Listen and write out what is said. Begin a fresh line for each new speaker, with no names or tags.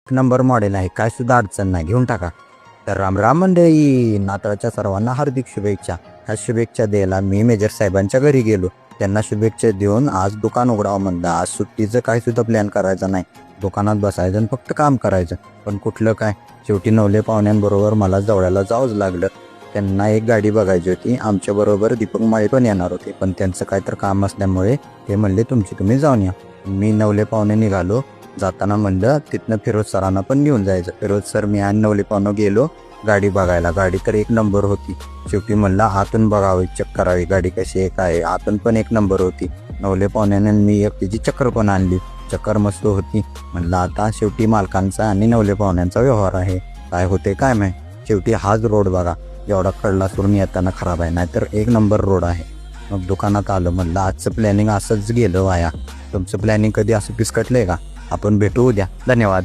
Number model आहे, काय सुद्धा अडचण नाही, घेऊन टाका. तर राम राम मंडळी, नाताळच्या सर्वांना हार्दिक शुभेच्छा. ह्या शुभेच्छा द्यायला मी मेजर साहेबांच्या घरी गेलो. त्यांना शुभेच्छा देऊन आज दुकान उघडावं म्हणलं. आज सुट्टीचं काही सुद्धा प्लॅन करायचं नाही, दुकानात बसायचं आणि फक्त काम करायचं. पण कुठलं काय, शेवटी नवले पाहुण्यांबरोबर मला जवळाला जावंच लागलं. त्यांना एक गाडी बघायची होती. आमच्याबरोबर दीपक माळी पण येणार होते, पण त्यांचं काय तर काम असल्यामुळे ते म्हणले तुमची तुम्ही जाऊन या. मी नवले पाहुणे निघालो. जाताना म्हणलं तिथनं फिरोज सरांना पण घेऊन जायचं. फिरोज सर, मी आणि नवले पाहुणं गेलो गाडी बघायला. गाडी तर एक नंबर होती. शेवटी म्हणलं आतून बघावी, चेक करावी गाडी कशी आहे काय. आतून पण एक नंबर होती. नवले पाहुण्याने मी एक तिची चक्कर पण आणली, चक्कर मस्त होती. म्हणलं आता शेवटी मालकांचा आणि नवले पाहुण्यांचा व्यवहार आहे, काय होते काय माहिती. शेवटी हाच रोड बघा, एवढा कडला सोडून येताना खराब आहे, नाहीतर एक नंबर रोड आहे. मग दुकानात आलं. म्हणलं आजचं प्लॅनिंग असंच गेलं वाया. तुमचं प्लॅनिंग कधी असं पिसकटलंय का? आपण भेटू उद्या. धन्यवाद.